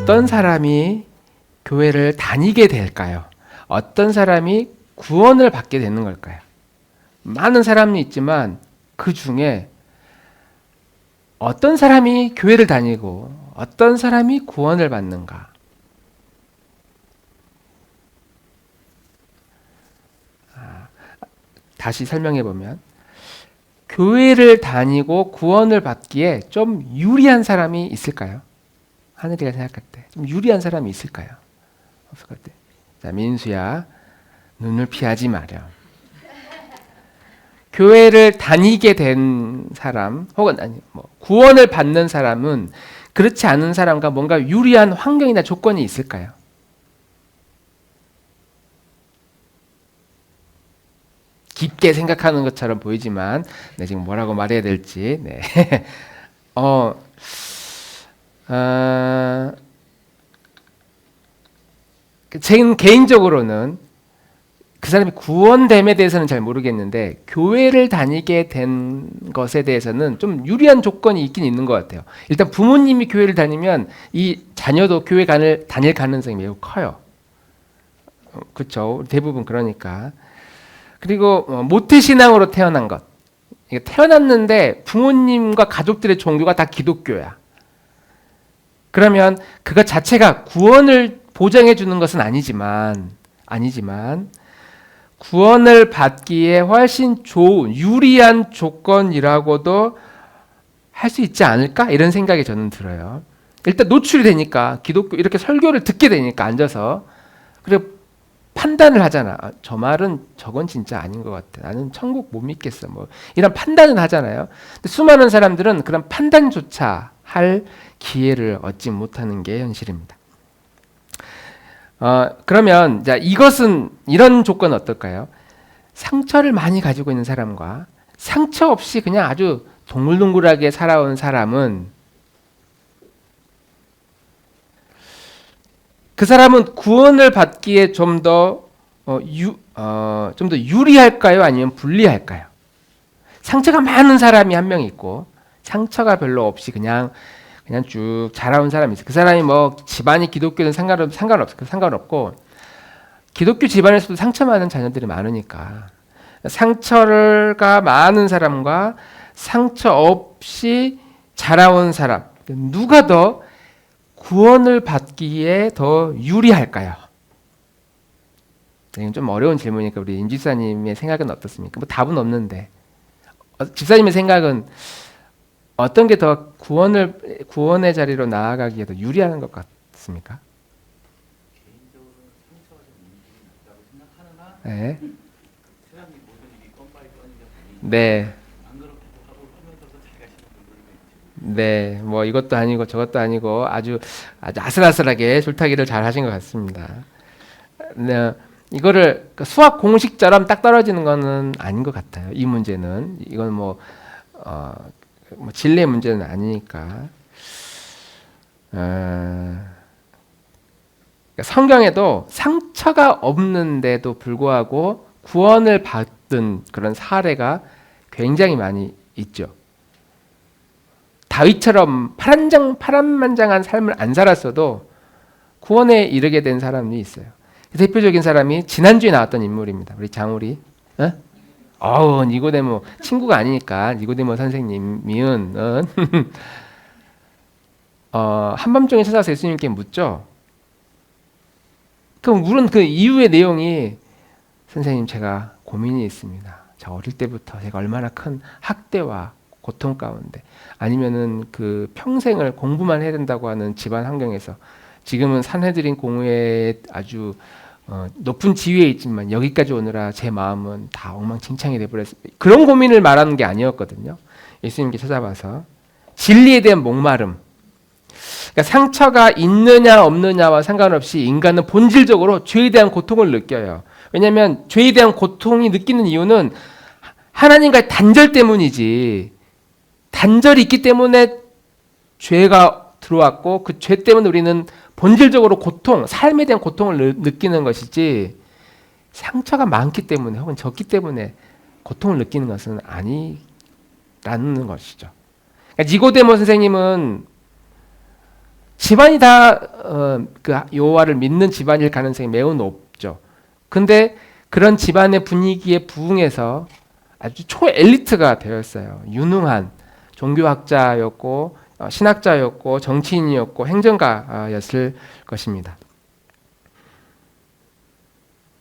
어떤 사람이 교회를 다니게 될까요? 어떤 사람이 구원을 받게 되는 걸까요? 많은 사람이 있지만 그 중에 어떤 사람이 교회를 다니고 어떤 사람이 구원을 받는가? 다시 설명해 보면 교회를 다니고 구원을 받기에 좀 유리한 사람이 있을까요? 하늘이가 생각할 때 좀 유리한 사람이 있을까요? 없을 것 같아요. 자, 민수야, 눈을 피하지 마렴. 교회를 다니게 된 사람, 혹은 구원을 받는 사람은 그렇지 않은 사람과 뭔가 유리한 환경이나 조건이 있을까요? 깊게 생각하는 것처럼 보이지만, 네, 지금 뭐라고 말해야 될지, 네. 제 개인적으로는 그 사람이 구원됨에 대해서는 잘 모르겠는데 교회를 다니게 된 것에 대해서는 좀 유리한 조건이 있긴 있는 것 같아요. 일단 부모님이 교회를 다니면 이 자녀도 교회 다닐 가능성이 매우 커요. 그렇죠. 대부분 그러니까. 그리고 모태신앙으로 태어난 것. 태어났는데 부모님과 가족들의 종교가 다 기독교야. 그러면 그것 자체가 구원을 보장해 주는 것은 아니지만 구원을 받기에 훨씬 좋은 유리한 조건이라고도 할 수 있지 않을까? 이런 생각이 저는 들어요. 일단 노출이 되니까 기독교 이렇게 설교를 듣게 되니까 앉아서 그리고 판단을 하잖아. 저 말은 저건 진짜 아닌 것 같아. 나는 천국 못 믿겠어. 뭐 이런 판단을 하잖아요. 근데 수많은 사람들은 그런 판단조차 할 기회를 얻지 못하는 게 현실입니다. 그러면 자, 이런 조건은 어떨까요? 상처를 많이 가지고 있는 사람과 상처 없이 그냥 아주 동글동글하게 살아온 사람은 그 사람은 구원을 받기에 좀 더 유리할까요? 아니면 불리할까요? 상처가 많은 사람이 한 명 있고 상처가 별로 없이 그냥 쭉 자라온 사람이 있어요. 그 사람이 뭐 집안이 기독교는 상관없고 기독교 집안에서도 상처 많은 자녀들이 많으니까 상처가 많은 사람과 상처 없이 자라온 사람 누가 더 구원을 받기에 더 유리할까요? 이건 좀 어려운 질문이니까 우리 임 집사님의 생각은 어떻습니까? 뭐 답은 없는데 집사님의 생각은 어떤 게 더 구원의 자리로 나아가기에 더 유리한 것 같습니까? 개인적으로는 상처가 좀 있는 있다고 생각하느나 네. 세상이 모든 일이 껌빠이 떠는 게 아니니까 네. 안 그렇기도 하고 하면서도 잘 가시는 분들도 있죠. 네. 뭐 이것도 아니고 저것도 아니고 아주 아슬아슬하게 줄타기를 잘 하신 것 같습니다. 네. 이거를 수학 공식처럼 딱 떨어지는 거는 아닌 것 같아요. 이 문제는 이건 뭐 진리의 문제는 아니니까. 성경에도 상처가 없는데도 불구하고 구원을 받은 그런 사례가 굉장히 많이 있죠. 다윗처럼 파란만장한 삶을 안 살았어도 구원에 이르게 된 사람이 있어요. 대표적인 사람이 지난주에 나왔던 인물입니다. 우리 장우리. 니고데모 친구가 아니니까 니고데모 선생님이은 한밤중에 찾아서 예수님께 묻죠. 그럼 물은 그 이유의 내용이 선생님 제가 고민이 있습니다. 저 어릴 때부터 제가 얼마나 큰 학대와 고통 가운데 아니면은 그 평생을 공부만 해야 된다고 하는 집안 환경에서 지금은 산헤드린 공회에 아주 높은 지위에 있지만 여기까지 오느라 제 마음은 다 엉망진창이 돼버렸습니다. 그런 고민을 말하는 게 아니었거든요. 예수님께 찾아와서 진리에 대한 목마름. 그러니까 상처가 있느냐 없느냐와 상관없이 인간은 본질적으로 죄에 대한 고통을 느껴요. 왜냐하면 죄에 대한 고통이 느끼는 이유는 하나님과의 단절 때문이지. 단절이 있기 때문에 죄가 들어왔고 그 죄 때문에 우리는 본질적으로 삶에 대한 고통을 느끼는 것이지 상처가 많기 때문에 혹은 적기 때문에 고통을 느끼는 것은 아니라는 것이죠. 그러니까 니고데모 선생님은 집안이 다 그 여호와를 믿는 집안일 가능성이 매우 높죠. 근데 그런 집안의 분위기에 부응해서 아주 초엘리트가 되었어요. 유능한 종교학자였고 신학자였고 정치인이었고 행정가였을 것입니다.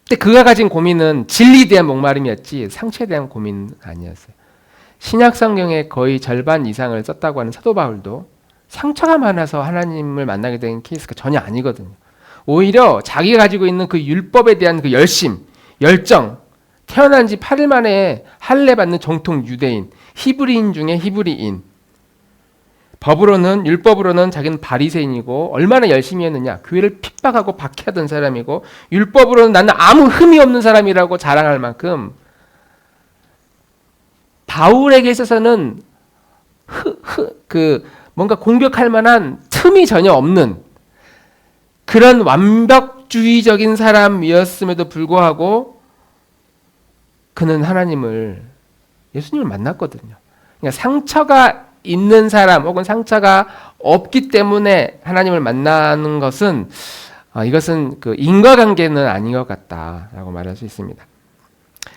근데 그가 가진 고민은 진리에 대한 목마름이었지 상처에 대한 고민은 아니었어요. 신약 성경의 거의 절반 이상을 썼다고 하는 사도 바울도 상처가 많아서 하나님을 만나게 된 케이스가 전혀 아니거든요. 오히려 자기가 가지고 있는 그 율법에 대한 그 열심, 열정, 태어난 지 8일 만에 할례 받는 정통 유대인, 히브리인 중에 히브리인. 법으로는 율법으로는 자기는 바리새인이고 얼마나 열심히 했느냐. 교회를 핍박하고 박해하던 사람이고 율법으로는 나는 아무 흠이 없는 사람이라고 자랑할 만큼 바울에게 있어서는 뭔가 공격할 만한 틈이 전혀 없는 그런 완벽주의적인 사람이었음에도 불구하고 그는 예수님을 만났거든요. 그러니까 상처가 있는 사람 혹은 상처가 없기 때문에 하나님을 만나는 것은 이것은 그 인과관계는 아닌 것 같다라고 말할 수 있습니다.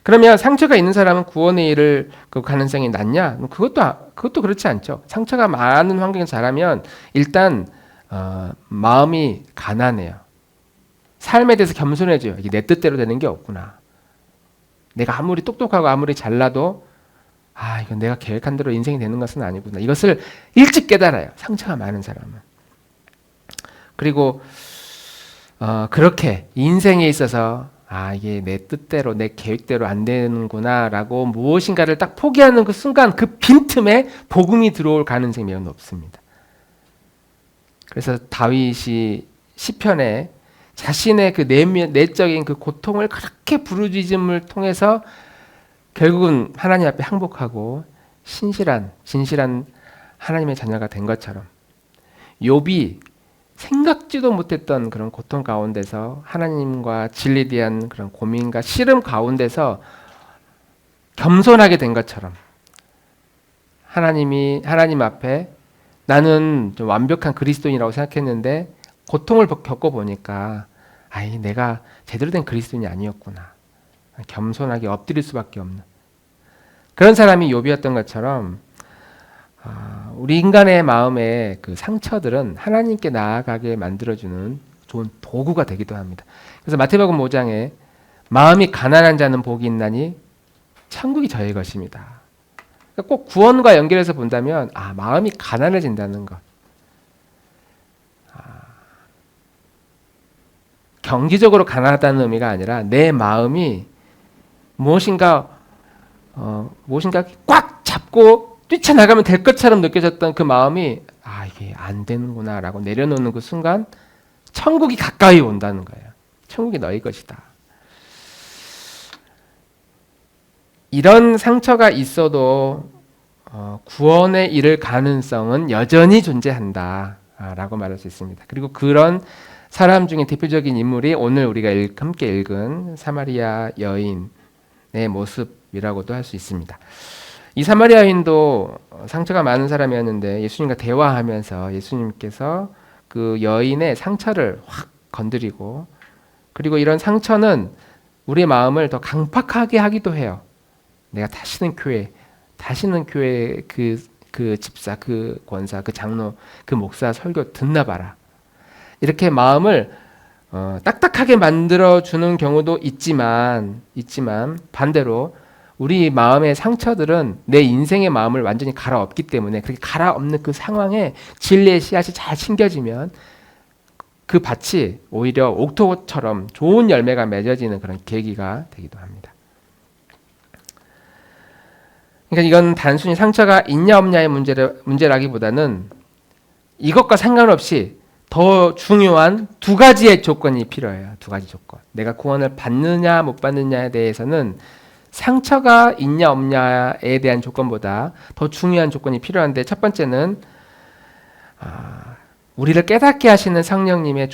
그러면 상처가 있는 사람은 구원의 일을 그 가능성이 낮냐? 그것도 그렇지 않죠. 상처가 많은 환경에서 자라면 일단 마음이 가난해요. 삶에 대해서 겸손해져요. 이게 내 뜻대로 되는 게 없구나. 내가 아무리 똑똑하고 아무리 잘나도 이건 내가 계획한 대로 인생이 되는 것은 아니구나. 이것을 일찍 깨달아요. 상처가 많은 사람은. 그리고 그렇게 인생에 있어서 이게 내 뜻대로 내 계획대로 안 되는구나라고 무엇인가를 딱 포기하는 그 순간 그 빈틈에 복음이 들어올 가능성이 매우 높습니다. 그래서 다윗이 시편에 자신의 그 내적인 그 고통을 그렇게 부르짖음을 통해서 결국은 하나님 앞에 항복하고 진실한 하나님의 자녀가 된 것처럼 욥이 생각지도 못했던 그런 고통 가운데서 하나님과 진리에 대한 그런 고민과 씨름 가운데서 겸손하게 된 것처럼 하나님 앞에 나는 좀 완벽한 그리스도인이라고 생각했는데 고통을 겪어보니까 내가 제대로 된 그리스도인이 아니었구나. 겸손하게 엎드릴 수밖에 없는 그런 사람이 욥이었던 것처럼 우리 인간의 마음의 그 상처들은 하나님께 나아가게 만들어주는 좋은 도구가 되기도 합니다. 그래서 마태복음 5장에 마음이 가난한 자는 복이 있나니 천국이 저의 것입니다. 그러니까 꼭 구원과 연결해서 본다면 마음이 가난해진다는 것. 경제적으로 가난하다는 의미가 아니라 내 마음이 무엇인가 꽉 잡고 뛰쳐나가면 될 것처럼 느껴졌던 그 마음이 이게 안 되는구나라고 내려놓는 그 순간 천국이 가까이 온다는 거예요. 천국이 너희 것이다. 이런 상처가 있어도 구원에 이를 가능성은 여전히 존재한다라고 말할 수 있습니다. 그리고 그런 사람 중에 대표적인 인물이 오늘 우리가 함께 읽은 사마리아 여인의 모습이라고도 할 수 있습니다. 이 사마리아 여인도 상처가 많은 사람이었는데 예수님과 대화하면서 예수님께서 그 여인의 상처를 확 건드리고 그리고 이런 상처는 우리의 마음을 더 강팍하게 하기도 해요. 내가 다시는 교회 그 집사, 그 권사, 그 장로, 그 목사 설교 듣나 봐라. 이렇게 마음을 딱딱하게 만들어주는 경우도 있지만 반대로 우리 마음의 상처들은 내 인생의 마음을 완전히 갈아엎기 때문에 그렇게 갈아엎는 그 상황에 진리의 씨앗이 잘 심겨지면 그 밭이 오히려 옥토처럼 좋은 열매가 맺어지는 그런 계기가 되기도 합니다. 그러니까 이건 단순히 상처가 있냐 없냐의 문제라기보다는 이것과 상관없이 더 중요한 두 가지의 조건이 필요해요. 두 가지 조건. 내가 구원을 받느냐 못 받느냐에 대해서는 상처가 있냐 없냐에 대한 조건보다 더 중요한 조건이 필요한데 첫 번째는 우리를 깨닫게 하시는 성령님의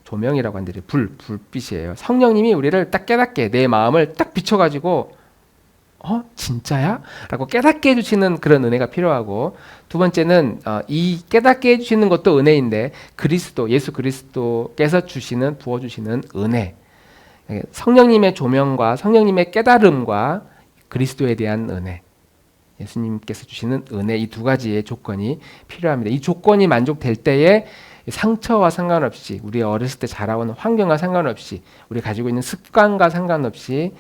조명이라고 하는데 불빛이에요. 성령님이 우리를 딱 깨닫게 내 마음을 딱 비춰가지고 진짜야? 라고 깨닫게 해주시는 그런 은혜가 필요하고, 두 번째는 이 깨닫게 해주시는 것도 은혜인데 예수 그리스도께서 부어주시는 은혜, 성령님의 조명과 성령님의 깨달음과 그리스도에 대한 은혜, 예수님께서 주시는 은혜, 이 두 가지의 조건이 필요합니다. 이 조건이 만족될 때에 상처와 상관없이, 우리 어렸을 때 자라온 환경과 상관없이, 우리 가지고 있는 습관과 상관없이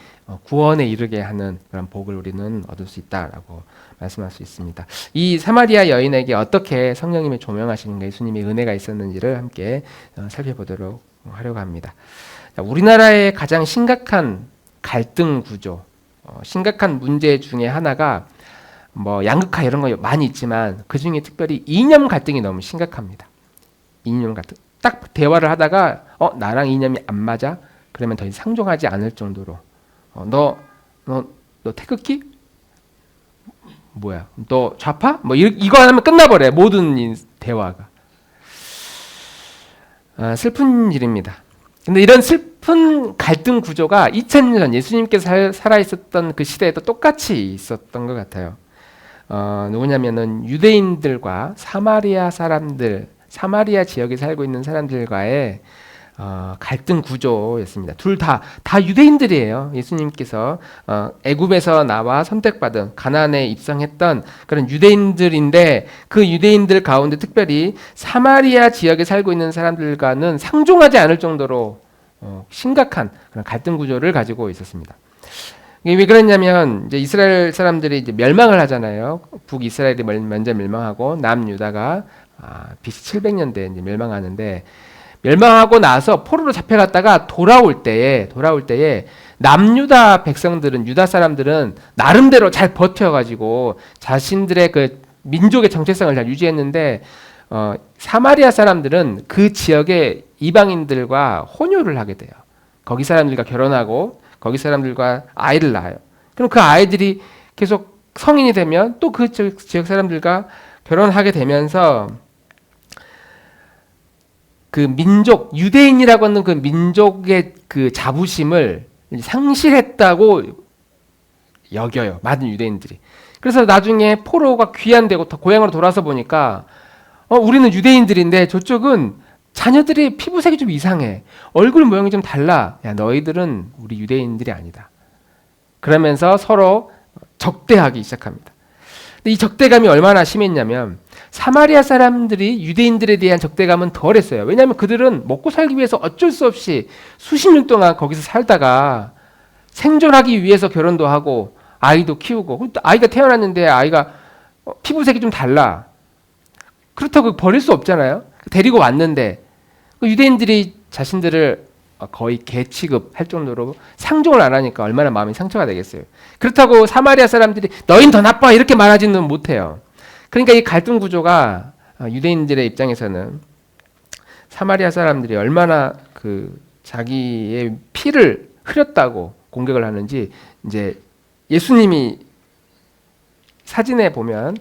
구원에 이르게 하는 그런 복을 우리는 얻을 수 있다라고 말씀할 수 있습니다. 이 사마리아 여인에게 어떻게 성령님의 조명하시는 예수님의 은혜가 있었는지를 함께 살펴보도록 하려고 합니다. 우리나라의 가장 심각한 갈등 구조, 심각한 문제 중에 하나가 양극화 이런 거 많이 있지만 그 중에 특별히 이념 갈등이 너무 심각합니다. 이념 갈등. 딱 대화를 하다가 나랑 이념이 안 맞아? 그러면 더 이상 상종하지 않을 정도로 너 태극기? 뭐야? 너 좌파? 이거 하면 끝나버려요. 모든 대화가. 슬픈 일입니다. 근데 이런 슬픈 갈등 구조가 2000년 전 예수님께서 살아있었던 그 시대에도 똑같이 있었던 것 같아요. 누구냐면은 유대인들과 사마리아 지역에 살고 있는 사람들과의 갈등 구조였습니다. 둘 다 유대인들이에요. 예수님께서 애굽에서 나와 선택받은 가나안에 입성했던 그런 유대인들인데, 그 유대인들 가운데 특별히 사마리아 지역에 살고 있는 사람들과는 상종하지 않을 정도로 심각한 그런 갈등 구조를 가지고 있었습니다. 이게 왜 그랬냐면, 이제 이스라엘 사람들이 이제 멸망을 하잖아요. 북이스라엘이 먼저 멸망하고 남유다가 BC 700년대에 이제 멸망하는데, 멸망하고 나서 포로로 잡혀갔다가 돌아올 때에 남유다 백성들은, 유다 사람들은 나름대로 잘 버텨가지고 자신들의 그 민족의 정체성을 잘 유지했는데, 사마리아 사람들은 그 지역의 이방인들과 혼혈을 하게 돼요. 거기 사람들과 결혼하고 거기 사람들과 아이를 낳아요. 그럼 그 아이들이 계속 성인이 되면 또 그 지역 사람들과 결혼하게 되면서 그 민족, 유대인이라고 하는 그 민족의 그 자부심을 상실했다고 여겨요. 많은 유대인들이. 그래서 나중에 포로가 귀환되고 고향으로 돌아서 보니까 우리는 유대인들인데 저쪽은 자녀들의 피부색이 좀 이상해. 얼굴 모양이 좀 달라. 야, 너희들은 우리 유대인들이 아니다. 그러면서 서로 적대하기 시작합니다. 근데 이 적대감이 얼마나 심했냐면, 사마리아 사람들이 유대인들에 대한 적대감은 덜했어요. 왜냐하면 그들은 먹고 살기 위해서 어쩔 수 없이 수십 년 동안 거기서 살다가 생존하기 위해서 결혼도 하고 아이도 키우고, 또 아이가 태어났는데 아이가 피부색이 좀 달라. 그렇다고 버릴 수 없잖아요. 데리고 왔는데 유대인들이 자신들을 거의 개 취급할 정도로 상종을 안 하니까 얼마나 마음이 상처가 되겠어요. 그렇다고 사마리아 사람들이 너희는 더 나빠 이렇게 말하지는 못해요. 그러니까 이 갈등 구조가 유대인들의 입장에서는 사마리아 사람들이 얼마나 그 자기의 피를 흐렸다고 공격을 하는지, 이제 예수님이 사진에 보면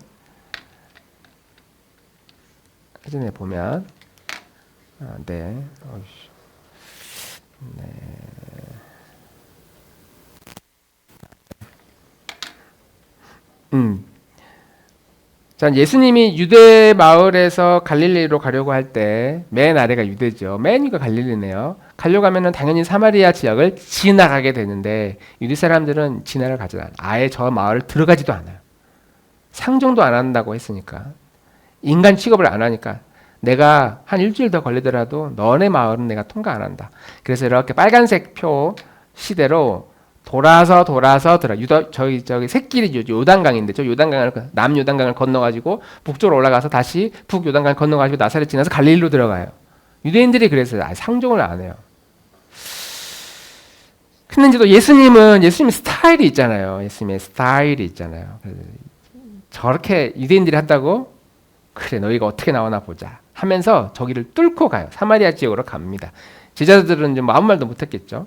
네. 자, 예수님이 유대 마을에서 갈릴리로 가려고 할 때, 맨 아래가 유대죠. 맨 위가 갈릴리네요. 가려고 하면은 당연히 사마리아 지역을 지나가게 되는데, 유대 사람들은 지나를 가지 않아요. 아예 저 마을을 들어가지도 않아요. 상종도 안 한다고 했으니까. 인간 취급을 안 하니까. 내가 한 일주일 더 걸리더라도 너네 마을은 내가 통과 안 한다. 그래서 이렇게 빨간색 표 시대로 돌아서 저기 새길이 요단강인데, 저 요단강을, 남요단강을 건너가지고 북쪽으로 올라가서 다시 북요단강을 건너가지고 나사렛 지나서 갈릴리로 들어가요. 유대인들이 그래서 상종을 안 해요. 근데 또 예수님의 스타일이 있잖아요. 저렇게 유대인들이 한다고? 그래, 너희가 어떻게 나오나 보자 하면서 저기를 뚫고 가요. 사마리아 지역으로 갑니다. 제자들은 좀 아무 말도 못했겠죠.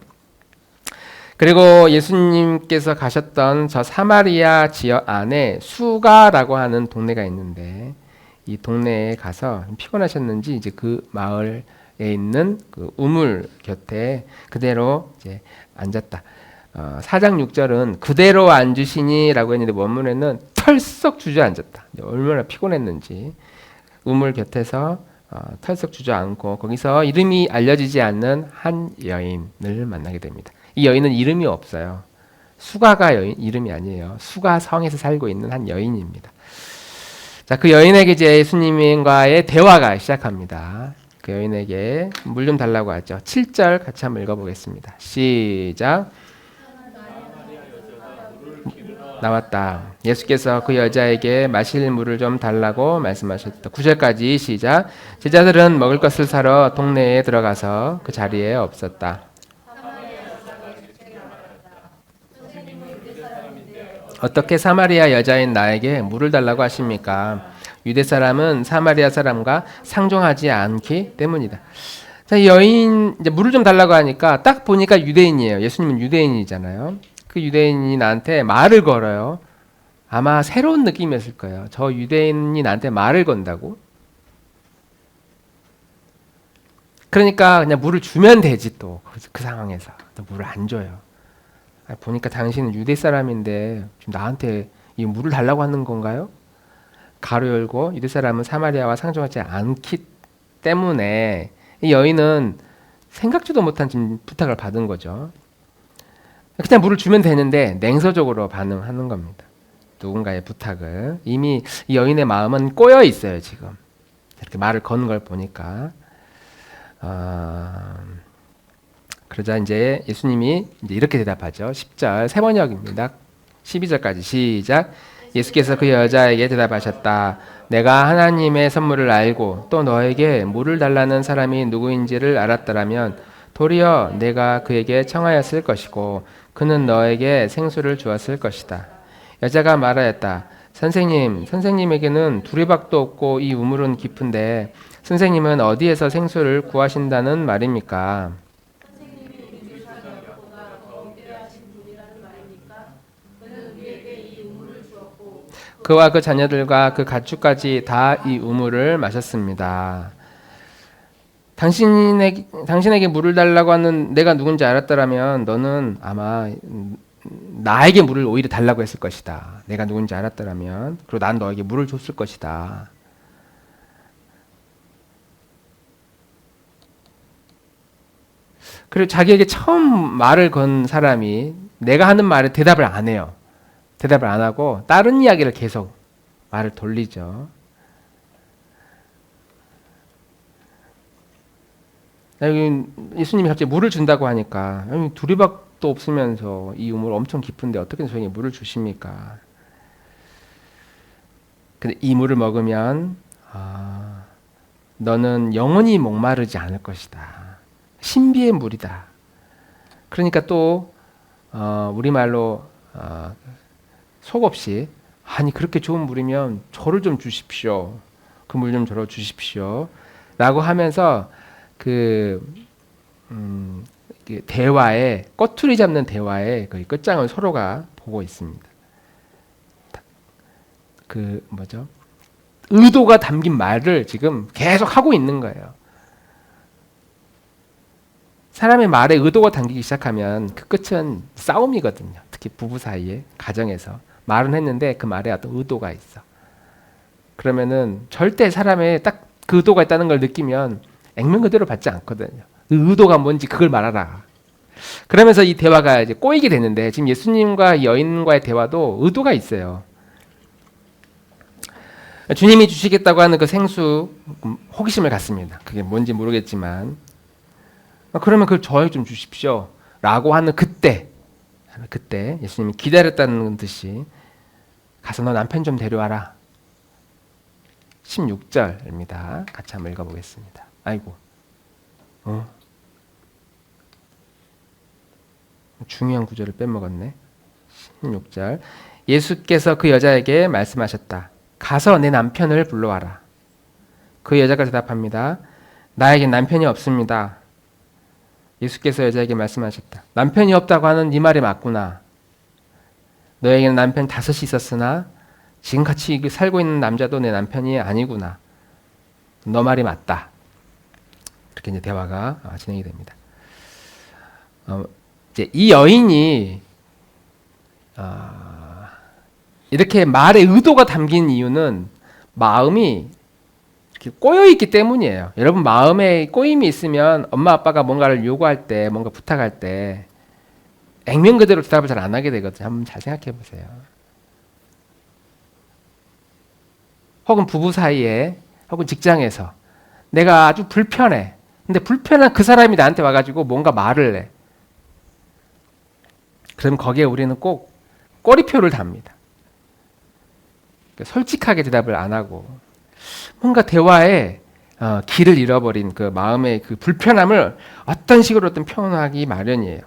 그리고 예수님께서 가셨던 저 사마리아 지역 안에 수가라고 하는 동네가 있는데, 이 동네에 가서 피곤하셨는지 이제 그 마을에 있는 그 우물 곁에 그대로 이제 앉았다. 4장 6절은 그대로 앉으시니라고 했는데 원문에는 털썩 주저앉았다. 얼마나 피곤했는지 우물 곁에서 털썩 주저앉고 거기서 이름이 알려지지 않는 한 여인을 만나게 됩니다. 이 여인은 이름이 없어요. 수가가 여인 이름이 아니에요. 수가 성에서 살고 있는 한 여인입니다. 자, 그 여인에게 이제 예수님과의 대화가 시작합니다. 그 여인에게 물 좀 달라고 하죠. 7절 같이 한번 읽어보겠습니다. 시작. 나왔다. 예수께서 그 여자에게 마실 물을 좀 달라고 말씀하셨다. 9절까지 시작. 제자들은 먹을 것을 사러 동네에 들어가서 그 자리에 없었다. 어떻게 사마리아 여자인 나에게 물을 달라고 하십니까? 유대 사람은 사마리아 사람과 상종하지 않기 때문이다. 자, 이 여인 이제 물을 좀 달라고 하니까 딱 보니까 유대인이에요. 예수님은 유대인이잖아요. 그 유대인이 나한테 말을 걸어요. 아마 새로운 느낌이었을 거예요. 저 유대인이 나한테 말을 건다고? 그러니까 그냥 물을 주면 되지 또. 그 상황에서. 또 물을 안 줘요. 보니까 당신은 유대 사람인데 지금 나한테 이 물을 달라고 하는 건가요? 가로 열고 유대 사람은 사마리아와 상종하지 않기 때문에 이 여인은 생각지도 못한 지금 부탁을 받은 거죠. 그냥 물을 주면 되는데 냉소적으로 반응하는 겁니다. 누군가의 부탁을. 이미 이 여인의 마음은 꼬여 있어요. 지금 이렇게 말을 거는 걸 보니까. 그러자 이제 예수님이 이제 이렇게 대답하죠. 10절 세 번역입니다. 12절까지 시작. 예수께서 그 여자에게 대답하셨다. 내가 하나님의 선물을 알고 또 너에게 물을 달라는 사람이 누구인지를 알았더라면 도리어 내가 그에게 청하였을 것이고 그는 너에게 생수를 주었을 것이다. 여자가 말하였다. 선생님, 선생님에게는 두리박도 없고 이 우물은 깊은데 선생님은 어디에서 생수를 구하신다는 말입니까? 그와 그 자녀들과 그 가축까지 다 이 우물을 마셨습니다. 당신에게 물을 달라고 하는 내가 누군지 알았더라면 너는 아마 나에게 물을 오히려 달라고 했을 것이다. 내가 누군지 알았더라면. 그리고 난 너에게 물을 줬을 것이다. 그리고 자기에게 처음 말을 건 사람이 내가 하는 말에 대답을 안 해요. 대답을 안 하고 다른 이야기를 계속 말을 돌리죠. 예수님이 갑자기 물을 준다고 하니까 두리박도 없으면서 이 우물 엄청 깊은데 어떻게 저에게 물을 주십니까? 근데 이 물을 먹으면 너는 영원히 목마르지 않을 것이다. 신비의 물이다. 그러니까 또 우리말로 속 없이 아니 그렇게 좋은 물이면 저를 좀 주십시오. 그 물 좀 저러 주십시오. 라고 하면서 대화에 꼬투리 잡는 대화의 그 끝장을 서로가 보고 있습니다. 의도가 담긴 말을 지금 계속 하고 있는 거예요. 사람의 말에 의도가 담기기 시작하면 그 끝은 싸움이거든요. 특히 부부 사이에 가정에서 말은 했는데 그 말에 어떤 의도가 있어. 그러면은 절대 사람의 딱 그 의도가 있다는 걸 느끼면 액면 그대로 받지 않거든요. 그 의도가 뭔지 그걸 말하라. 그러면서 이 대화가 이제 꼬이게 되는데 지금 예수님과 이 여인과의 대화도 의도가 있어요. 주님이 주시겠다고 하는 그 생수 호기심을 갖습니다. 그게 뭔지 모르겠지만 그러면 그걸 저에게 좀 주십시오. 라고 하는 그때 예수님이 기다렸다는 듯이 가서 너 남편 좀 데려와라. 16절입니다. 같이 한번 읽어보겠습니다. 아이고, 중요한 구절을 빼먹었네. 16절. 예수께서 그 여자에게 말씀하셨다. 가서 내 남편을 불러와라. 그 여자가 대답합니다. 나에겐 남편이 없습니다. 예수께서 여자에게 말씀하셨다. 남편이 없다고 하는 네 말이 맞구나. 너에게는 남편 5이 있었으나 지금 같이 살고 있는 남자도 내 남편이 아니구나. 너 말이 맞다. 이렇게 이제 대화가 진행이 됩니다. 이제 이 여인이 이렇게 말의 의도가 담긴 이유는 마음이 이렇게 꼬여 있기 때문이에요. 여러분 마음에 꼬임이 있으면 엄마 아빠가 뭔가를 요구할 때, 뭔가 부탁할 때 액면 그대로 대답을 잘 안 하게 되거든요. 한번 잘 생각해 보세요. 혹은 부부 사이에, 혹은 직장에서 내가 아주 불편해. 근데 불편한 그 사람이 나한테 와가지고 뭔가 말을 해. 그럼 거기에 우리는 꼭 꼬리표를 답니다. 솔직하게 대답을 안 하고 뭔가 대화에 길을 잃어버린 그 마음의 그 불편함을 어떤 식으로든 표현하기 마련이에요.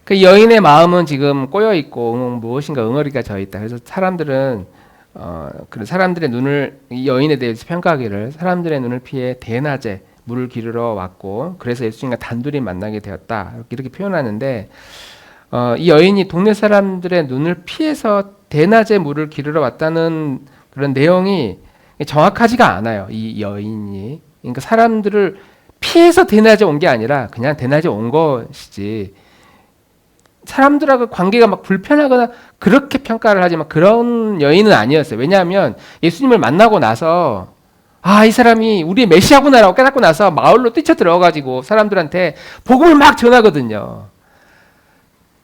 그 여인의 마음은 지금 꼬여 있고 무엇인가 응어리가 져 있다. 그래서 사람들은 그런 사람들의 눈을 이 여인에 대해서 평가하기를 사람들의 눈을 피해 대낮에 물을 기르러 왔고 그래서 예수님과 단둘이 만나게 되었다. 이렇게 표현하는데 이 여인이 동네 사람들의 눈을 피해서 대낮에 물을 기르러 왔다는 그런 내용이 정확하지가 않아요. 이 여인이. 그러니까 사람들을 피해서 대낮에 온 게 아니라 그냥 대낮에 온 것이지 사람들하고 관계가 막 불편하거나 그렇게 평가를 하지만 그런 여인은 아니었어요. 왜냐하면 예수님을 만나고 나서 이 사람이 우리의 메시아구나라고 깨닫고 나서 마을로 뛰쳐 들어가지고 사람들한테 복음을 막 전하거든요.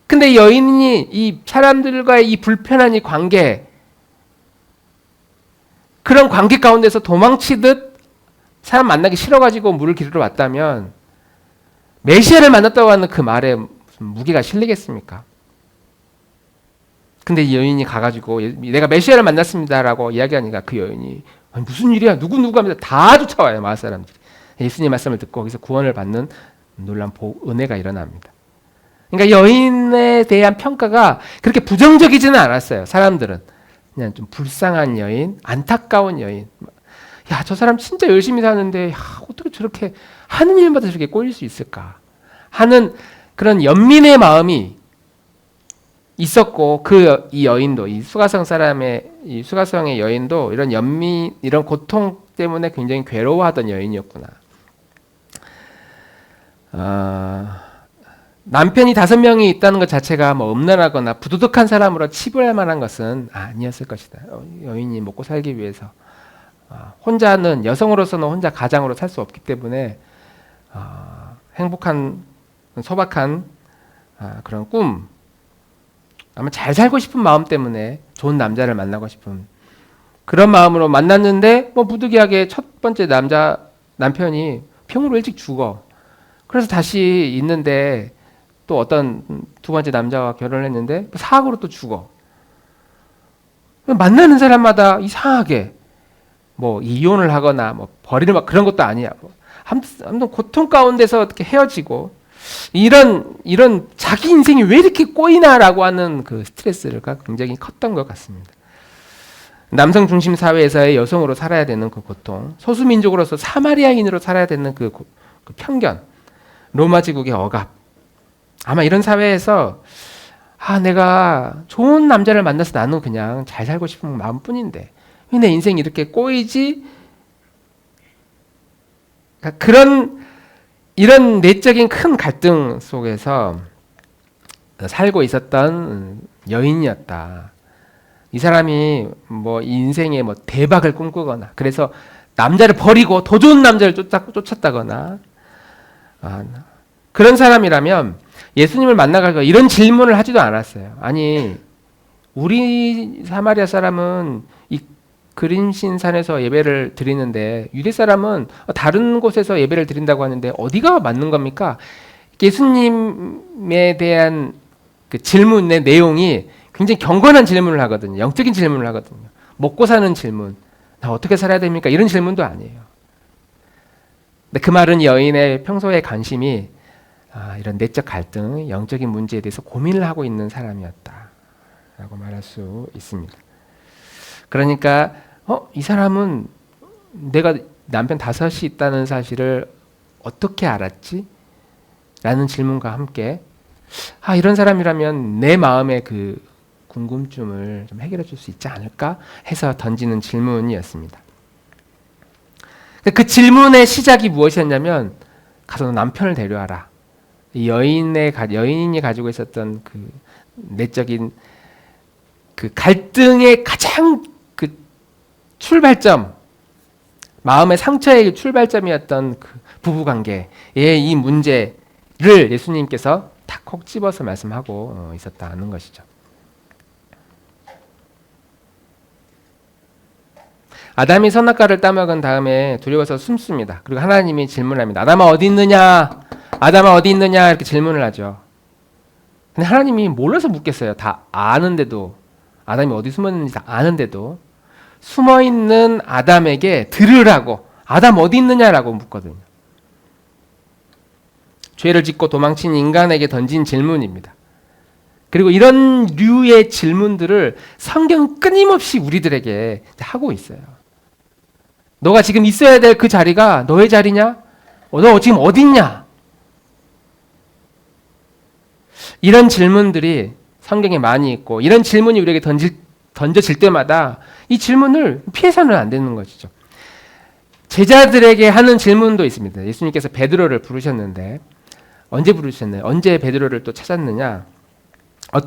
근데 여인이 이 사람들과의 이 불편한 이 관계, 그런 관계 가운데서 도망치듯 사람 만나기 싫어가지고 물을 기르러 왔다면 메시아를 만났다고 하는 그 말에 무슨 무게가 실리겠습니까? 근데 이 여인이 가가지고 내가 메시아를 만났습니다라고 이야기하니까 그 여인이 무슨 일이야? 누구누구 하면서 다 쫓아와요. 마을 사람들이. 예수님 말씀을 듣고 거기서 구원을 받는 놀라운 은혜가 일어납니다. 그러니까 여인에 대한 평가가 그렇게 부정적이지는 않았어요. 사람들은 그냥 좀 불쌍한 여인, 안타까운 여인. 야, 저 사람 진짜 열심히 사는데 어떻게 저렇게 하는 일마다 저렇게 꼬일 수 있을까? 하는 그런 연민의 마음이 있었고 이 여인도 이 수가성 사람의 이 수가성의 여인도 이런 연민, 이런 고통 때문에 굉장히 괴로워하던 여인이었구나. 남편이 5명이 있다는 것 자체가 뭐 음란하거나 부도덕한 사람으로 치부할 만한 것은 아니었을 것이다. 여인이 먹고 살기 위해서 혼자는 여성으로서는 혼자 가장으로 살 수 없기 때문에 행복한 소박한 그런 꿈, 아마 잘 살고 싶은 마음 때문에 좋은 남자를 만나고 싶은 그런 마음으로 만났는데 뭐 부득이하게 첫 번째 남편이 병으로 일찍 죽어. 그래서 다시 있는데 또 어떤 두 번째 남자와 결혼을 했는데 사고로 또 죽어. 만나는 사람마다 이상하게 뭐 이혼을 하거나 뭐 버리는 막 그런 것도 아니야. 아무튼 고통 가운데서 어떻게 헤어지고 이런 자기 인생이 왜 이렇게 꼬이나라고 하는 그 스트레스가 굉장히 컸던 것 같습니다. 남성 중심 사회에서의 여성으로 살아야 되는 그 고통, 소수민족으로서 사마리아인으로 살아야 되는 그 편견, 로마 제국의 억압. 아마 이런 사회에서 내가 좋은 남자를 만나서 나는 그냥 잘 살고 싶은 마음뿐인데 왜 내 인생이 이렇게 꼬이지? 그러니까 이런 내적인 큰 갈등 속에서 살고 있었던 여인이었다. 이 사람이 뭐 인생에 뭐 대박을 꿈꾸거나 그래서 남자를 버리고 더 좋은 남자를 쫓았다거나 그런 사람이라면 예수님을 만나가지고 이런 질문을 하지도 않았어요. 아니 우리 사마리아 사람은 이 그린신 산에서 예배를 드리는데 유대 사람은 다른 곳에서 예배를 드린다고 하는데 어디가 맞는 겁니까? 예수님에 대한 그 질문의 내용이 굉장히 경건한 질문을 하거든요. 영적인 질문을 하거든요. 먹고 사는 질문. 나 어떻게 살아야 됩니까? 이런 질문도 아니에요. 근데 그 말은 여인의 평소의 관심이 이런 내적 갈등, 영적인 문제에 대해서 고민을 하고 있는 사람이었다라고 말할 수 있습니다. 그러니까 이 사람은 내가 남편 5이 있다는 사실을 어떻게 알았지? 라는 질문과 함께 이런 사람이라면 내 마음의 그 궁금증을 좀 해결해 줄 수 있지 않을까 해서 던지는 질문이었습니다. 그 질문의 시작이 무엇이었냐면 가서 남편을 데려와라. 여인이 가지고 있었던 그 내적인 그 갈등의 가장 그 출발점, 마음의 상처의 출발점이었던 그 부부관계의 이 문제를 예수님께서 탁콕 집어서 말씀하고 있었다는 것이죠. 아담이 선악과를 따먹은 다음에 두려워서 숨습니다. 그리고 하나님이 질문합니다. 아담아 어디 있느냐? 아담아 어디 있느냐? 이렇게 질문을 하죠. 근데 하나님이 몰라서 묻겠어요. 다 아는데도, 아담이 어디 숨었는지 다 아는데도 숨어있는 아담에게 들으라고, 아담 어디 있느냐라고 묻거든요. 죄를 짓고 도망친 인간에게 던진 질문입니다. 그리고 이런 류의 질문들을 성경은 끊임없이 우리들에게 하고 있어요. 너가 지금 있어야 될 그 자리가 너의 자리냐? 너 지금 어디 있냐? 이런 질문들이 성경에 많이 있고, 이런 질문이 우리에게 던져질 때마다 이 질문을 피해서는 안 되는 것이죠. 제자들에게 하는 질문도 있습니다. 예수님께서 베드로를 부르셨는데, 언제 부르셨나요? 언제 베드로를 또 찾았느냐?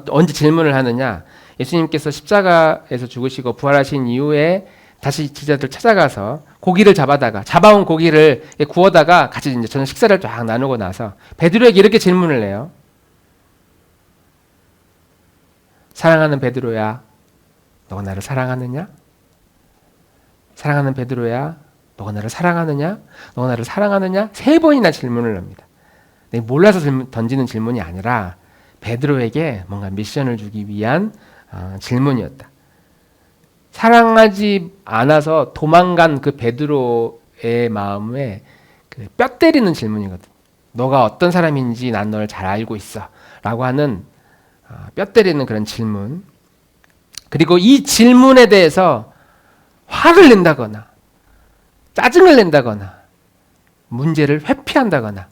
언제 질문을 하느냐? 예수님께서 십자가에서 죽으시고 부활하신 이후에 다시 제자들 찾아가서 고기를 잡아온 고기를 구워다가 같이 이제 저녁 식사를 쫙 나누고 나서 베드로에게 이렇게 질문을 해요. 사랑하는 베드로야, 너가 나를 사랑하느냐? 사랑하는 베드로야, 너가 나를 사랑하느냐? 너가 나를 사랑하느냐? 3번이나 질문을 합니다. 몰라서 던지는 질문이 아니라 베드로에게 뭔가 미션을 주기 위한 질문이었다. 사랑하지 않아서 도망간 그 베드로의 마음에 그 뼈 때리는 질문이거든. 너가 어떤 사람인지 난 너를 잘 알고 있어 라고 하는 뼈 때리는 그런 질문. 그리고 이 질문에 대해서 화를 낸다거나 짜증을 낸다거나 문제를 회피한다거나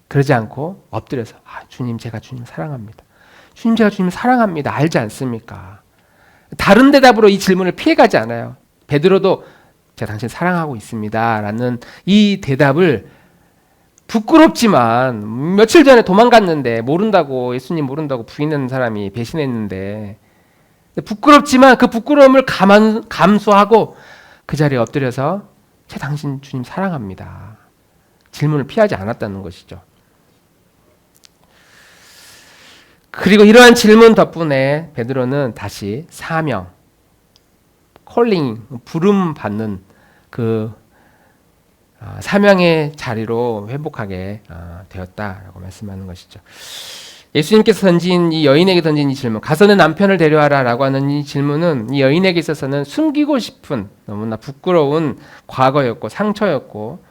그러지 않고 엎드려서 주님, 제가 주님 사랑합니다. 주님, 제가 주님 사랑합니다. 알지 않습니까? 다른 대답으로 이 질문을 피해가지 않아요. 베드로도 제가 당신 사랑하고 있습니다 라는 이 대답을 부끄럽지만 며칠 전에 도망갔는데 모른다고, 예수님 모른다고 부인하는 사람이 배신했는데 부끄럽지만 그 부끄러움을 감수하고 그 자리에 엎드려서 제가 당신 주님 사랑합니다. 질문을 피하지 않았다는 것이죠. 그리고 이러한 질문 덕분에 베드로는 다시 사명, 콜링, 부름 받는 그 사명의 자리로 회복하게 되었다라고 말씀하는 것이죠. 예수님께서 던진 이 여인에게 던진 이 질문, 가서 내 남편을 데려와라라고 하는 이 질문은 이 여인에게 있어서는 숨기고 싶은 너무나 부끄러운 과거였고 상처였고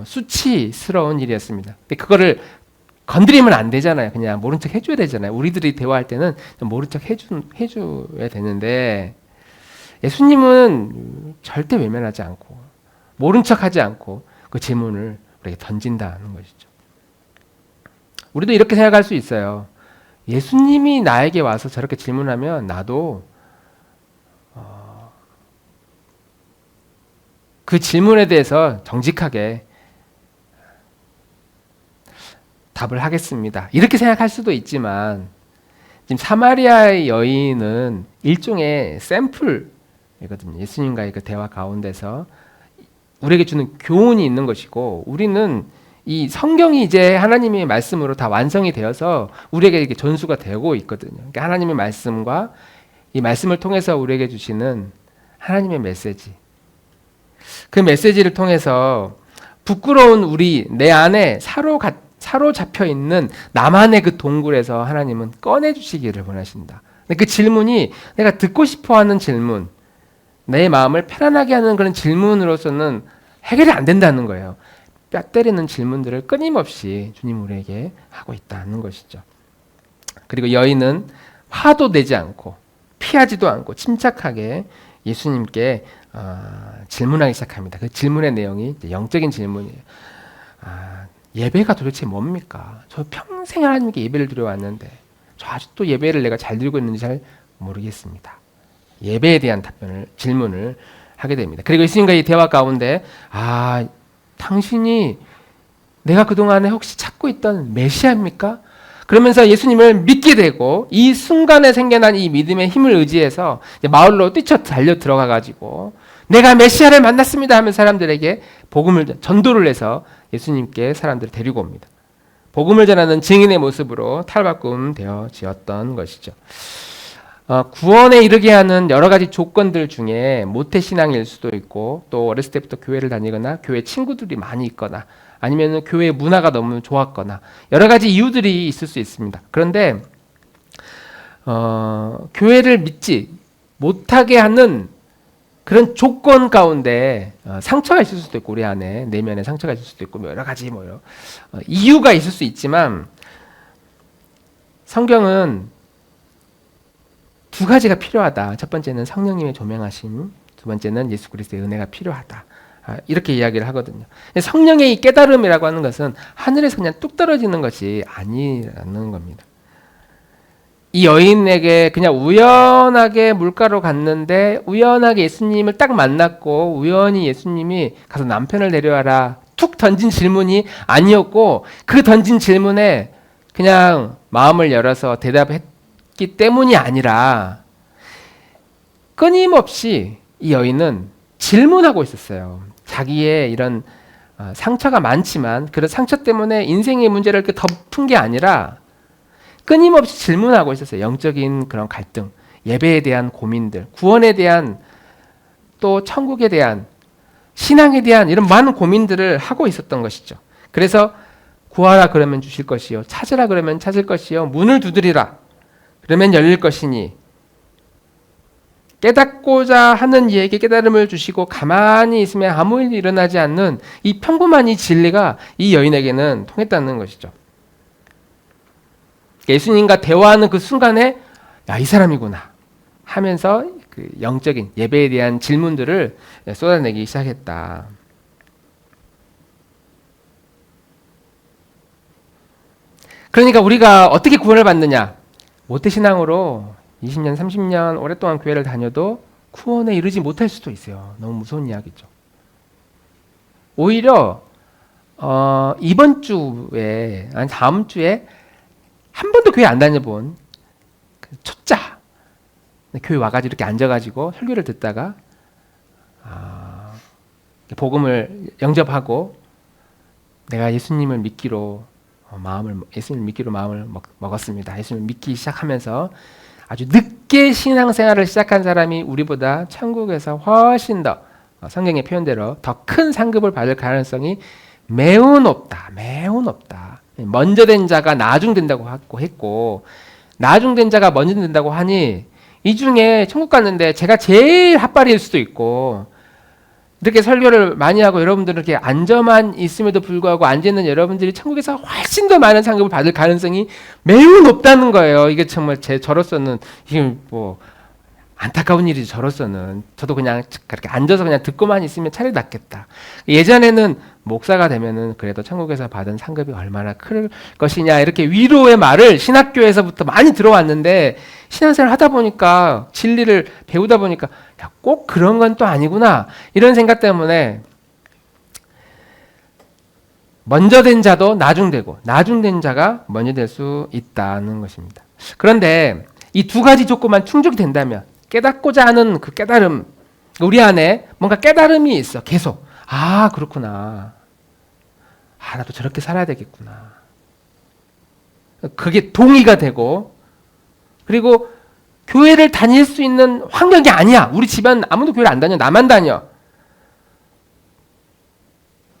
수치스러운 일이었습니다. 근데 그거를 건드리면 안 되잖아요. 그냥 모른 척 해줘야 되잖아요. 우리들이 대화할 때는 모른 척 해줘야 되는데 예수님은 절대 외면하지 않고 모른 척 하지 않고 그 질문을 우리에게 던진다는 것이죠. 우리도 이렇게 생각할 수 있어요. 예수님이 나에게 와서 저렇게 질문하면 나도 그 질문에 대해서 정직하게 답을 하겠습니다. 이렇게 생각할 수도 있지만 지금 사마리아의 여인은 일종의 샘플이거든요. 예수님과의 그 대화 가운데서 우리에게 주는 교훈이 있는 것이고, 우리는 이 성경이 이제 하나님의 말씀으로 다 완성이 되어서 우리에게 이렇게 전수가 되고 있거든요. 그러니까 하나님의 말씀과 이 말씀을 통해서 우리에게 주시는 하나님의 메시지, 그 메시지를 통해서 부끄러운 우리 내 안에 사로잡혀 있는 나만의 그 동굴에서 하나님은 꺼내주시기를 원하신다. 근데 그 질문이 내가 듣고 싶어하는 질문, 내 마음을 편안하게 하는 그런 질문으로서는 해결이 안 된다는 거예요. 뼈 때리는 질문들을 끊임없이 주님 우리에게 하고 있다는 것이죠. 그리고 여인은 화도 내지 않고 피하지도 않고 침착하게 예수님께 질문하기 시작합니다. 그 질문의 내용이 영적인 질문이에요. 예배가 도대체 뭡니까? 저 평생 하나님께 예배를 드려왔는데 저 아직도 예배를 내가 잘 드리고 있는지 잘 모르겠습니다. 예배에 대한 질문을 하게 됩니다. 그리고 예수님과 이 대화 가운데 당신이 내가 그동안에 혹시 찾고 있던 메시아입니까? 그러면서 예수님을 믿게 되고 이 순간에 생겨난 이 믿음의 힘을 의지해서 이제 마을로 뛰쳐 달려 들어가 가지고 내가 메시아를 만났습니다 하면 사람들에게 복음을 전도를 해서 예수님께 사람들을 데리고 옵니다. 복음을 전하는 증인의 모습으로 탈바꿈 되어지었던 것이죠. 구원에 이르게 하는 여러 가지 조건들 중에 모태신앙일 수도 있고 또 어렸을 때부터 교회를 다니거나 교회 친구들이 많이 있거나 아니면 교회 문화가 너무 좋았거나 여러 가지 이유들이 있을 수 있습니다. 그런데 교회를 믿지 못하게 하는 그런 조건 가운데 상처가 있을 수도 있고 우리 안에 내면에 상처가 있을 수도 있고 여러 가지 이유가 있을 수 있지만 성경은 두 가지가 필요하다. 첫 번째는 성령님의 조명하심, 두 번째는 예수 그리스도의 은혜가 필요하다. 이렇게 이야기를 하거든요. 성령의 이 깨달음이라고 하는 것은 하늘에서 그냥 뚝 떨어지는 것이 아니라는 겁니다. 이 여인에게 그냥 우연하게 물가로 갔는데 우연하게 예수님을 딱 만났고 우연히 예수님이 가서 남편을 데려와라 툭 던진 질문이 아니었고 그 던진 질문에 그냥 마음을 열어서 대답했기 때문이 아니라 끊임없이 이 여인은 질문하고 있었어요. 자기의 이런 상처가 많지만 그런 상처 때문에 인생의 문제를 이렇게 덮은 게 아니라 끊임없이 질문하고 있었어요. 영적인 그런 갈등, 예배에 대한 고민들, 구원에 대한 또 천국에 대한 신앙에 대한 이런 많은 고민들을 하고 있었던 것이죠. 그래서 구하라 그러면 주실 것이요, 찾으라 그러면 찾을 것이요, 문을 두드리라 그러면 열릴 것이니 깨닫고자 하는 이에게 깨달음을 주시고 가만히 있으면 아무 일이 일어나지 않는 이 평범한 이 진리가 이 여인에게는 통했다는 것이죠. 예수님과 대화하는 그 순간에 야, 이 사람이구나 하면서 그 영적인 예배에 대한 질문들을 쏟아내기 시작했다. 그러니까 우리가 어떻게 구원을 받느냐? 모태신앙으로 20년, 30년 오랫동안 교회를 다녀도 구원에 이르지 못할 수도 있어요. 너무 무서운 이야기죠. 오히려 이번 주에 아니 다음 주에 한 번도 교회 안 다녀본 그 초짜 교회 와가지고 이렇게 앉아가지고 설교를 듣다가 복음을 영접하고 내가 예수님을 믿기로 마음을 먹었습니다. 예수님을 믿기 시작하면서 아주 늦게 신앙생활을 시작한 사람이 우리보다 천국에서 훨씬 더 성경의 표현대로 더 큰 상급을 받을 가능성이 매우 높다. 매우 높다. 먼저 된 자가 나중된다고 했고 나중된 자가 먼저 된다고 하니 이 중에 천국 갔는데 제가 제일 핫발일 수도 있고 이렇게 설교를 많이 하고 여러분들은 이렇게 앉아만 있음에도 불구하고 앉아있는 여러분들이 천국에서 훨씬 더 많은 상급을 받을 가능성이 매우 높다는 거예요. 이게 정말 저로서는 이게 안타까운 일이죠. 저로서는 저도 그냥 그렇게 앉아서 그냥 듣고만 있으면 차라리 낫겠다. 예전에는 목사가 되면은 그래도 천국에서 받은 상급이 얼마나 클 것이냐 이렇게 위로의 말을 신학교에서부터 많이 들어왔는데 신앙생활 하다 보니까 진리를 배우다 보니까 야, 꼭 그런 건 또 아니구나 이런 생각 때문에 먼저 된 자도 나중되고 나중된 자가 먼저 될 수 있다는 것입니다. 그런데 이 두 가지 조건만 충족이 된다면 깨닫고자 하는 그 깨달음, 우리 안에 뭔가 깨달음이 있어. 계속. 아, 그렇구나. 아, 나도 저렇게 살아야 되겠구나. 그게 동의가 되고, 그리고 교회를 다닐 수 있는 환경이 아니야. 우리 집안 아무도 교회를 안 다녀. 나만 다녀.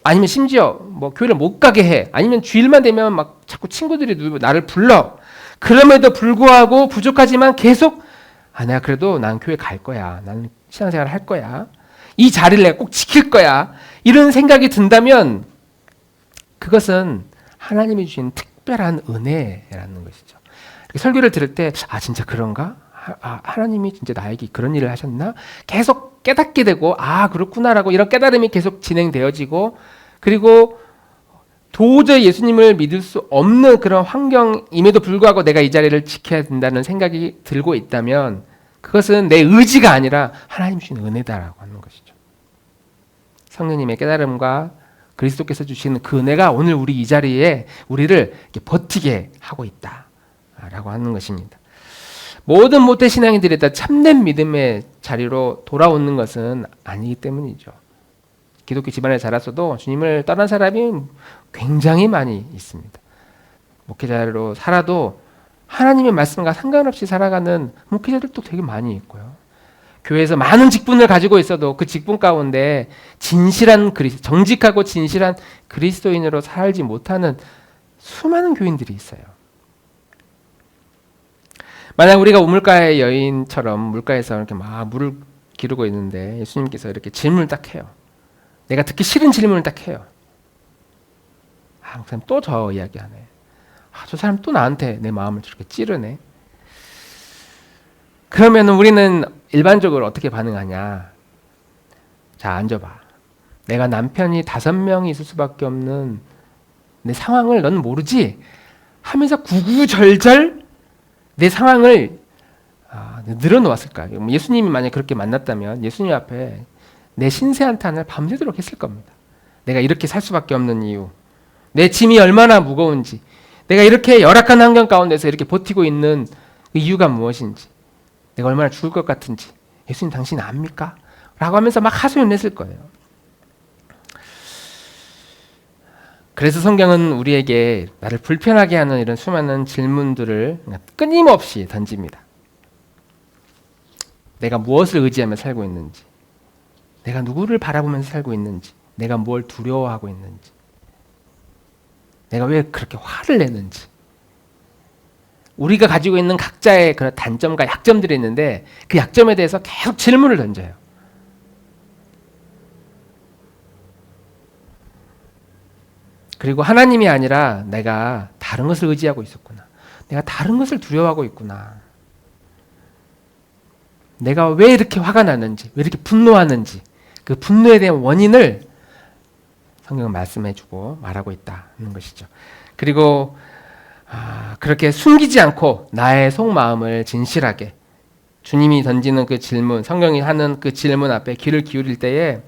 아니면 심지어 교회를 못 가게 해. 아니면 주일만 되면 막 자꾸 친구들이 나를 불러. 그럼에도 불구하고 부족하지만 계속 내가 그래도 난 교회 갈 거야. 나는 신앙생활 할 거야. 이 자리를 내가 꼭 지킬 거야. 이런 생각이 든다면 그것은 하나님이 주신 특별한 은혜라는 것이죠. 설교를 들을 때 진짜 그런가? 하나님이 진짜 나에게 그런 일을 하셨나? 계속 깨닫게 되고 그렇구나라고 이런 깨달음이 계속 진행되어지고 그리고 도저히 예수님을 믿을 수 없는 그런 환경임에도 불구하고 내가 이 자리를 지켜야 된다는 생각이 들고 있다면 그것은 내 의지가 아니라 하나님 주신 은혜다라고 하는 것이죠. 성령님의 깨달음과 그리스도께서 주시는 그 은혜가 오늘 우리 이 자리에 우리를 이렇게 버티게 하고 있다라고 하는 것입니다. 모든 모태 신앙인들이 다 참된 믿음의 자리로 돌아오는 것은 아니기 때문이죠. 기독교 집안에 자랐어도 주님을 떠난 사람이 굉장히 많이 있습니다. 목회자로 살아도 하나님의 말씀과 상관없이 살아가는 목회자들도 되게 많이 있고요. 교회에서 많은 직분을 가지고 있어도 그 직분 가운데 정직하고 진실한 그리스도인으로 살지 못하는 수많은 교인들이 있어요. 만약 우리가 우물가의 여인처럼 물가에서 이렇게 막 물을 기르고 있는데 예수님께서 이렇게 질문을 딱 해요. 내가 듣기 싫은 질문을 딱 해요. 목사님 또 저 이야기하네. 저 사람 또 나한테 내 마음을 저렇게 찌르네. 그러면 우리는 일반적으로 어떻게 반응하냐? 자, 앉아봐. 내가 남편이 5명이 있을 수밖에 없는 내 상황을 넌 모르지? 하면서 구구절절 내 상황을 늘어놓았을까? 예수님이 만약 그렇게 만났다면 예수님 앞에 내 신세한탄을 밤새도록 했을 겁니다. 내가 이렇게 살 수밖에 없는 이유, 내 짐이 얼마나 무거운지, 내가 이렇게 열악한 환경 가운데서 이렇게 버티고 있는 그 이유가 무엇인지, 내가 얼마나 죽을 것 같은지 예수님 당신 압니까? 라고 하면서 막 하소연했을 거예요. 그래서 성경은 우리에게 나를 불편하게 하는 이런 수많은 질문들을 끊임없이 던집니다. 내가 무엇을 의지하며 살고 있는지, 내가 누구를 바라보면서 살고 있는지, 내가 뭘 두려워하고 있는지, 내가 왜 그렇게 화를 내는지, 우리가 가지고 있는 각자의 그런 단점과 약점들이 있는데 그 약점에 대해서 계속 질문을 던져요. 그리고 하나님이 아니라 내가 다른 것을 의지하고 있었구나. 내가 다른 것을 두려워하고 있구나. 내가 왜 이렇게 화가 나는지, 왜 이렇게 분노하는지, 그 분노에 대한 원인을 성경은 말씀해주고 말하고 있다는 것이죠. 그리고 그렇게 숨기지 않고 나의 속마음을 진실하게 주님이 던지는 그 질문, 성경이 하는 그 질문 앞에 귀를 기울일 때에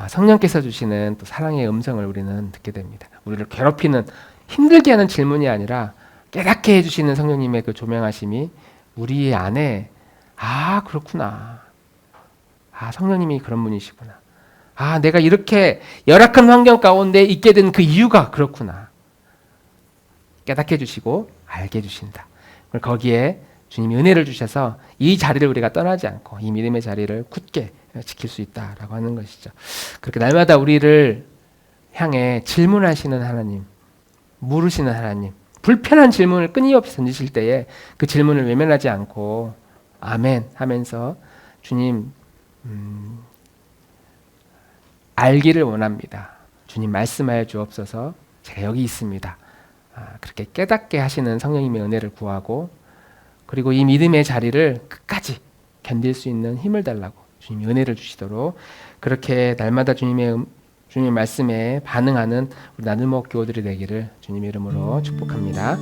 성령께서 주시는 또 사랑의 음성을 우리는 듣게 됩니다. 우리를 괴롭히는, 힘들게 하는 질문이 아니라 깨닫게 해주시는 성령님의 그 조명하심이 우리 안에 그렇구나. 성령님이 그런 분이시구나. 내가 이렇게 열악한 환경 가운데 있게 된 그 이유가 그렇구나. 깨닫게 해주시고 알게 해주신다. 거기에 주님이 은혜를 주셔서 이 자리를 우리가 떠나지 않고 이 믿음의 자리를 굳게 지킬 수 있다라고 하는 것이죠. 그렇게 날마다 우리를 향해 질문하시는 하나님, 물으시는 하나님, 불편한 질문을 끊임없이 던지실 때에 그 질문을 외면하지 않고 아멘 하면서 주님 알기를 원합니다. 주님 말씀하여 주옵소서. 제가 여기 있습니다. 그렇게 깨닫게 하시는 성령님의 은혜를 구하고, 그리고 이 믿음의 자리를 끝까지 견딜 수 있는 힘을 달라고 주님이 은혜를 주시도록, 그렇게 날마다 주님의 말씀에 반응하는 우리 나들목 교우들이 되기를 주님의 이름으로 축복합니다.